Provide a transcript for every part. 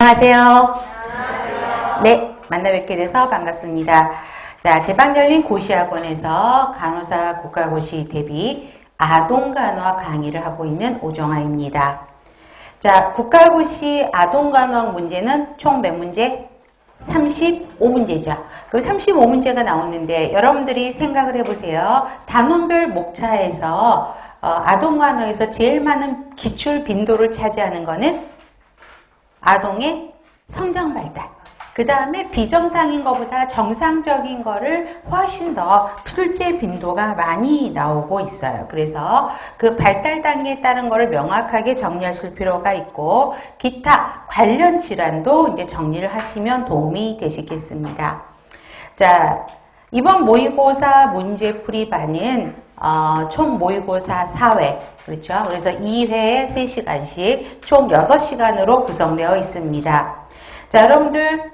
안녕하세요. 안녕하세요. 네, 만나 뵙게 돼서 반갑습니다. 자, 대박 열린 고시학원에서 간호사 국가고시 대비 아동간호학 강의를 하고 있는 오정아입니다. 자, 국가고시 아동간호학 문제는 총 몇 문제? 35문제죠. 그럼 35문제가 나오는데 여러분들이 생각을 해보세요. 단원별 목차에서 아동간호에서 제일 많은 기출 빈도를 차지하는 거는 아동의 성장 발달. 그 다음에 비정상인 것보다 정상적인 거를 훨씬 더 실제 빈도가 많이 나오고 있어요. 그래서 그 발달 단계에 따른 거를 명확하게 정리하실 필요가 있고, 기타 관련 질환도 이제 정리를 하시면 도움이 되시겠습니다. 자, 이번 모의고사 문제풀이반은 총 모의고사 4회, 그렇죠? 그래서 2회에 3시간씩 총 6시간으로 구성되어 있습니다. 자, 여러분들,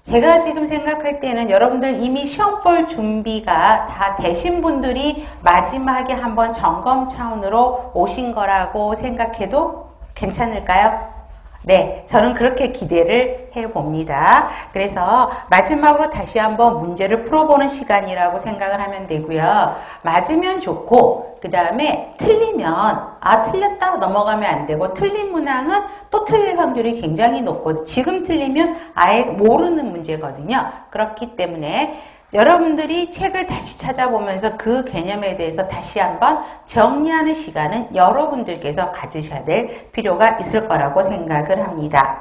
제가 지금 생각할 때는 여러분들 이미 시험 볼 준비가 다 되신 분들이 마지막에 한번 점검 차원으로 오신 거라고 생각해도 괜찮을까요? 네, 저는 그렇게 기대를 해봅니다. 그래서 마지막으로 다시 한번 문제를 풀어보는 시간이라고 생각을 하면 되고요. 맞으면 좋고, 그 다음에 틀리면 틀렸다 넘어가면 안 되고, 틀린 문항은 또 틀릴 확률이 굉장히 높고, 지금 틀리면 아예 모르는 문제거든요. 그렇기 때문에 여러분들이 책을 다시 찾아보면서 그 개념에 대해서 다시 한번 정리하는 시간은 여러분들께서 가지셔야 될 필요가 있을 거라고 생각을 합니다.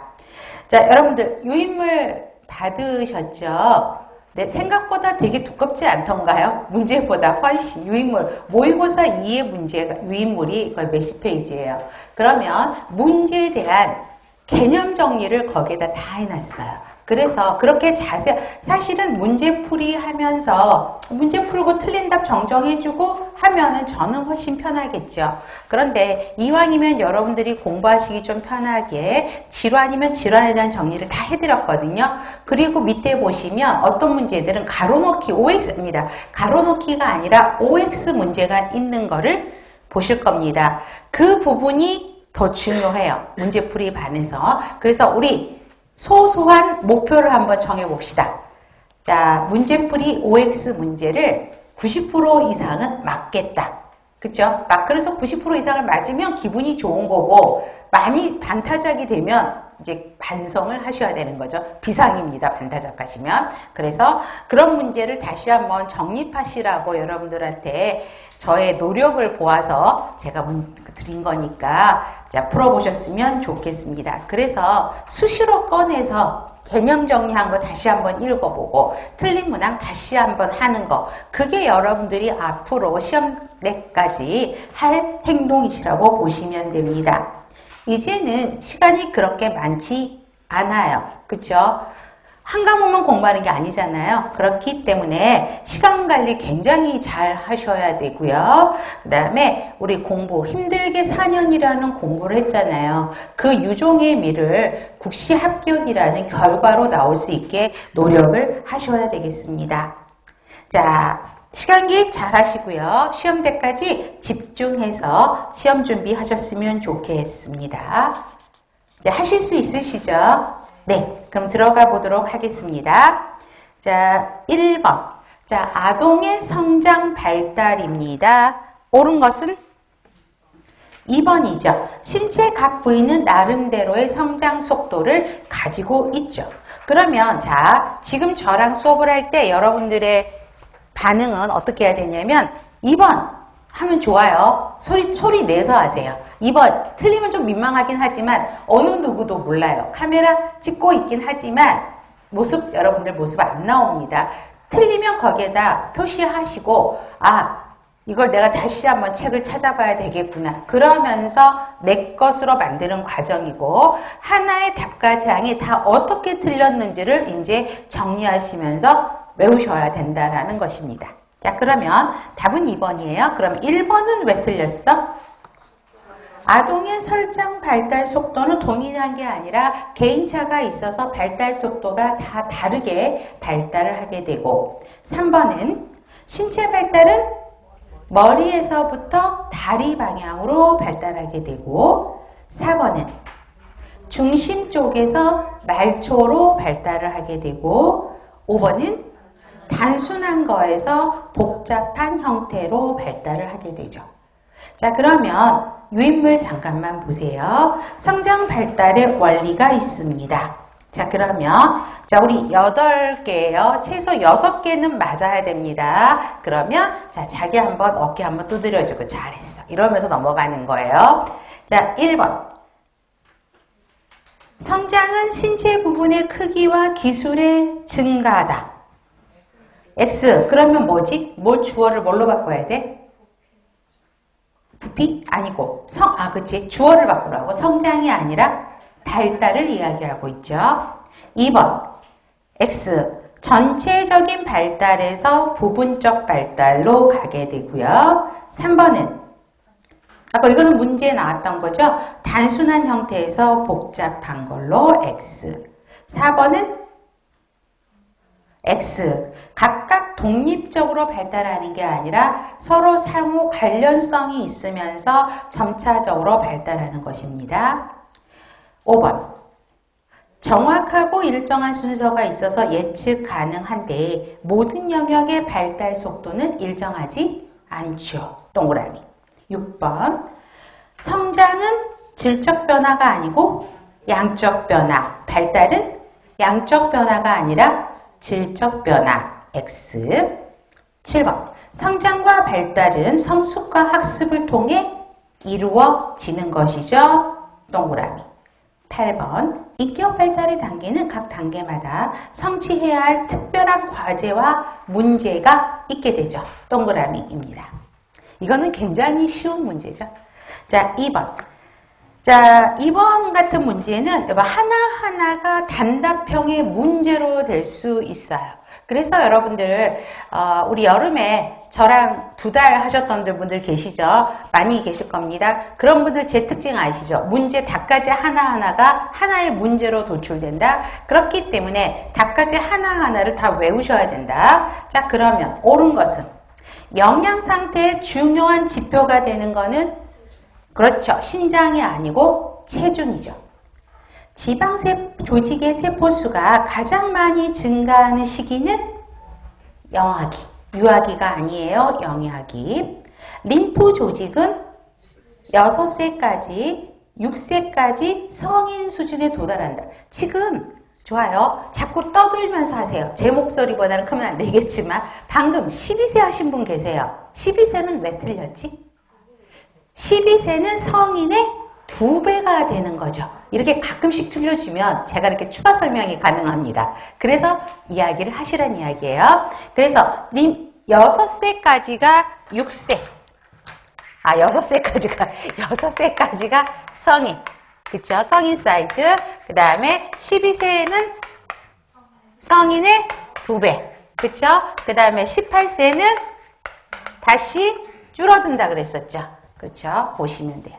자, 여러분들 유인물 받으셨죠? 네, 생각보다 되게 두껍지 않던가요? 문제보다 훨씬 유인물, 모의고사 2의 문제가 유인물이 거의 몇십 페이지예요. 그러면 문제에 대한 개념 정리를 거기에다 다 해놨어요. 그래서 그렇게 사실은 문제풀이 하면서 문제 풀고 틀린 답 정정해주고 하면은 저는 훨씬 편하겠죠. 그런데 이왕이면 여러분들이 공부하시기 좀 편하게 질환이면 질환에 대한 정리를 다 해드렸거든요. 그리고 밑에 보시면 어떤 문제들은 가로놓기 OX입니다. 가로놓기가 아니라 OX 문제가 있는 거를 보실 겁니다. 그 부분이 더 중요해요. 문제풀이 반에서. 그래서 우리 소소한 목표를 한번 정해봅시다. 자, 문제풀이 OX 문제를 90% 이상은 맞겠다. 그쵸? 그래서 90% 이상을 맞으면 기분이 좋은 거고, 많이 반타작이 되면 이제 반성을 하셔야 되는 거죠. 비상입니다. 반타작 하시면. 그래서 그런 문제를 다시 한번 정립하시라고 여러분들한테 저의 노력을 보아서 제가 드린 거니까 자, 풀어보셨으면 좋겠습니다. 그래서 수시로 꺼내서 개념 정리한 거 다시 한번 읽어보고 틀린 문항 다시 한번 하는 거, 그게 여러분들이 앞으로 시험 때까지 할 행동이시라고 보시면 됩니다. 이제는 시간이 그렇게 많지 않아요. 그쵸? 한 과목만 공부하는 게 아니잖아요. 그렇기 때문에 시간 관리 굉장히 잘 하셔야 되고요. 그 다음에 우리 공부, 힘들게 4년이라는 공부를 했잖아요. 그 유종의 미를 국시 합격이라는 결과로 나올 수 있게 노력을 하셔야 되겠습니다. 자, 시간 계획 잘 하시고요. 시험 때까지 집중해서 시험 준비하셨으면 좋겠습니다. 이제 하실 수 있으시죠? 네, 그럼 들어가 보도록 하겠습니다. 자, 1번. 자, 아동의 성장 발달입니다. 옳은 것은 2번이죠. 신체 각 부위는 나름대로의 성장 속도를 가지고 있죠. 그러면 자, 지금 저랑 수업을 할 때 여러분들의 반응은 어떻게 해야 되냐면 2번 하면 좋아요. 소리 내서 하세요. 2번 틀리면 좀 민망하긴 하지만 어느 누구도 몰라요. 카메라 찍고 있긴 하지만 여러분들 모습 안 나옵니다. 틀리면 거기에다 표시하시고 이걸 내가 다시 한번 책을 찾아봐야 되겠구나. 그러면서 내 것으로 만드는 과정이고, 하나의 답과 장이 다 어떻게 틀렸는지를 이제 정리하시면서 외우셔야 된다라는 것입니다. 자, 그러면 답은 2번이에요. 그럼 1번은 왜 틀렸어? 아동의 성장 발달 속도는 동일한 게 아니라 개인차가 있어서 발달 속도가 다 다르게 발달을 하게 되고, 3번은 신체 발달은 머리에서부터 다리 방향으로 발달하게 되고, 4번은 중심 쪽에서 말초로 발달을 하게 되고 5번은 단순한 거에서 복잡한 형태로 발달을 하게 되죠. 자, 그러면 유인물 잠깐만 보세요. 성장 발달의 원리가 있습니다. 자, 그러면 자, 우리 8개예요. 최소 6개는 맞아야 됩니다. 그러면 자, 자기 한번 어깨 한번 두드려주고 잘했어. 이러면서 넘어가는 거예요. 자, 1번. 성장은 신체 부분의 크기와 기술의 증가다. X. 그러면 뭐지? 뭐 주어를 뭘로 바꿔야 돼? 부피? 아니고 그치. 주어를 바꾸라고. 성장이 아니라 발달을 이야기하고 있죠. 2번. X. 전체적인 발달에서 부분적 발달로 가게 되고요. 3번은 아까 이거는 문제에 나왔던 거죠. 단순한 형태에서 복잡한 걸로 X. 4번은 X. 각각 독립적으로 발달하는 게 아니라 서로 상호 관련성이 있으면서 점차적으로 발달하는 것입니다. 5번. 정확하고 일정한 순서가 있어서 예측 가능한데 모든 영역의 발달 속도는 일정하지 않죠. 동그라미. 6번. 성장은 질적 변화가 아니고 양적 변화. 발달은 양적 변화가 아니라 질적 변화. X. 7번. 성장과 발달은 성숙과 학습을 통해 이루어지는 것이죠. 동그라미. 8번. 인격 발달의 단계는 각 단계마다 성취해야 할 특별한 과제와 문제가 있게 되죠. 동그라미입니다. 이거는 굉장히 쉬운 문제죠. 자, 2번. 자, 2번 같은 문제는 하나하나가 단답형의 문제로 될 수 있어요. 그래서 여러분들 우리 여름에 저랑 2달 하셨던 분들 계시죠? 많이 계실 겁니다. 그런 분들 제 특징 아시죠? 문제 답까지 하나하나가 하나의 문제로 도출된다. 그렇기 때문에 답까지 하나하나를 다 외우셔야 된다. 자, 그러면 옳은 것은 영양 상태의 중요한 지표가 되는 거는 그렇죠. 신장이 아니고 체중이죠. 지방 조직의 세포수가 가장 많이 증가하는 시기는 영아기. 유아기가 아니에요. 영아기. 림프 조직은 6세까지, 6세까지 성인 수준에 도달한다. 지금 좋아요. 자꾸 떠들면서 하세요. 제 목소리보다는 크면 안 되겠지만 방금 12세 하신 분 계세요. 12세는 왜 틀렸지? 12세는 성인의 2배가 되는 거죠. 이렇게 가끔씩 틀려주면 제가 이렇게 추가 설명이 가능합니다. 그래서 이야기를 하시란 이야기예요. 그래서 6세까지가 6세. 6세까지가 성인. 그쵸? 성인 사이즈. 그 다음에 12세는 성인의 2배. 그쵸? 그 다음에 18세는 다시 줄어든다 그랬었죠. 그렇죠? 보시면 돼요.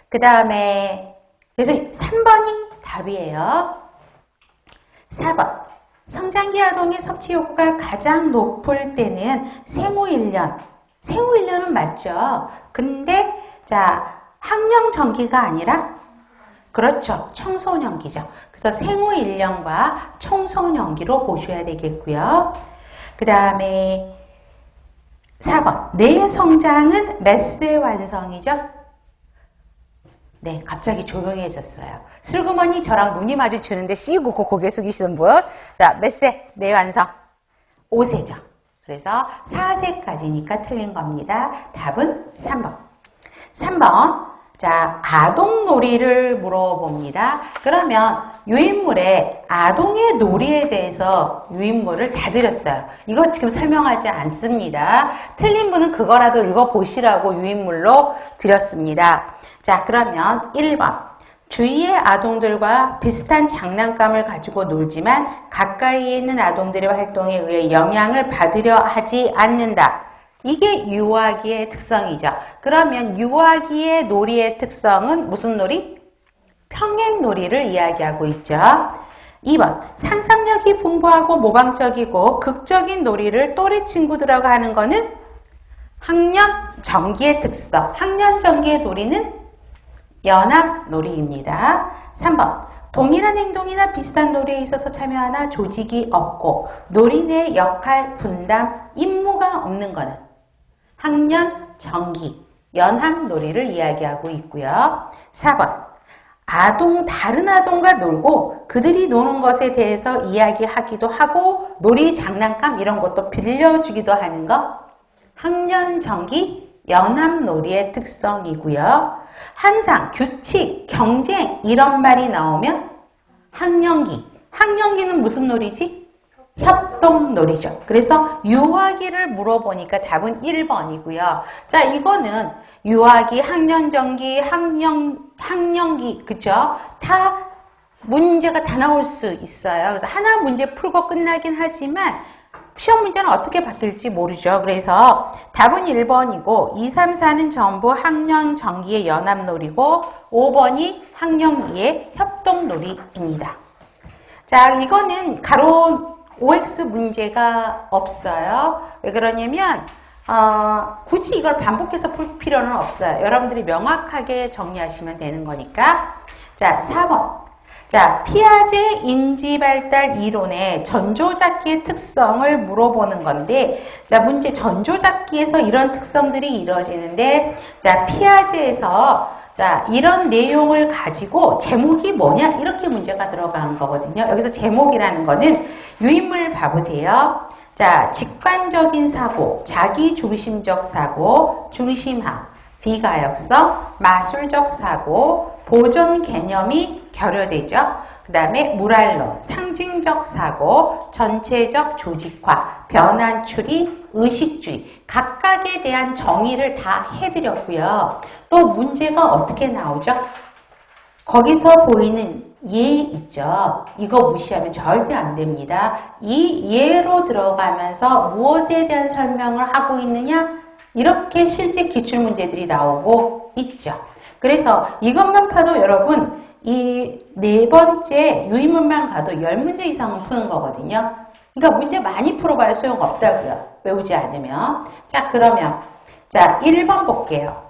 그 다음에 그래서 3번이 답이에요. 4번. 성장기 아동의 섭취 욕구가 가장 높을 때는 생후 1년. 생후 1년은 맞죠. 근데 자, 학령 전기가 아니라 그렇죠. 청소년기죠. 그래서 생후 1년과 청소년기로 보셔야 되겠고요. 그 다음에 4번. 뇌의 성장은 몇 세 완성이죠? 네, 갑자기 조용해졌어요. 슬그머니 저랑 눈이 마주치는데 씌고 고개 숙이시는 분. 자, 몇 세? 뇌 완성. 5세죠. 그래서 4세까지니까 틀린 겁니다. 답은 3번. 3번. 자, 아동 놀이를 물어봅니다. 그러면 유인물에 아동의 놀이에 대해서 유인물을 다 드렸어요. 이거 지금 설명하지 않습니다. 틀린 분은 그거라도 읽어보시라고 유인물로 드렸습니다. 자, 그러면 1번. 주위의 아동들과 비슷한 장난감을 가지고 놀지만 가까이에 있는 아동들의 활동에 의해 영향을 받으려 하지 않는다. 이게 유아기의 특성이죠. 그러면 유아기의 놀이의 특성은 무슨 놀이? 평행놀이를 이야기하고 있죠. 2번. 상상력이 풍부하고 모방적이고 극적인 놀이를 또래 친구들하고 하는 거는 학년전기의 특성. 학년전기의 놀이는 연합놀이입니다. 3번. 동일한 행동이나 비슷한 놀이에 있어서 참여하나 조직이 없고 놀이 내 역할, 분담, 임무가 없는 거는 학년, 정기, 연합 놀이를 이야기하고 있고요. 4번. 다른 아동과 놀고 그들이 노는 것에 대해서 이야기하기도 하고 놀이, 장난감 이런 것도 빌려주기도 하는 거. 학년, 정기, 연합 놀이의 특성이고요. 항상 규칙, 경쟁 이런 말이 나오면 학년기. 학년기는 무슨 놀이지? 협동놀이죠. 그래서 유아기를 물어보니까 답은 1번이고요. 자, 이거는 유아기, 학년정기, 학년기, 그쵸? 다 문제가 다 나올 수 있어요. 그래서 하나 문제 풀고 끝나긴 하지만 시험 문제는 어떻게 바뀔지 모르죠. 그래서 답은 1번이고 2, 3, 4는 전부 학년정기의 연합놀이고 5번이 학년기의 협동놀이입니다. 자, 이거는 가로 OX 문제가 없어요. 왜 그러냐면 굳이 이걸 반복해서 풀 필요는 없어요. 여러분들이 명확하게 정리하시면 되는 거니까. 자, 4번. 자, 피아제 인지발달 이론의 전조잡기의 특성을 물어보는 건데, 자, 문제 전조잡기에서 이런 특성들이 이루어지는데, 자, 피아제에서 자, 이런 내용을 가지고 제목이 뭐냐? 이렇게 문제가 들어가는 거거든요. 여기서 제목이라는 거는 유인물 봐보세요. 자, 직관적인 사고, 자기중심적 사고, 중심화, 비가역성, 마술적 사고, 보존 개념이 결여되죠. 그 다음에 무랄론, 상징적 사고, 전체적 조직화, 변환 추리, 의식주의 각각에 대한 정의를 다 해드렸고요. 또 문제가 어떻게 나오죠? 거기서 보이는 예 있죠. 이거 무시하면 절대 안 됩니다. 이 예로 들어가면서 무엇에 대한 설명을 하고 있느냐? 이렇게 실제 기출문제들이 나오고 있죠. 그래서 이것만 봐도 여러분 이 네 번째 유인물만 가도 10문제 이상은 푸는 거거든요. 그러니까 문제 많이 풀어봐야 소용없다고요. 외우지 않으면. 자, 그러면 자 1번 볼게요.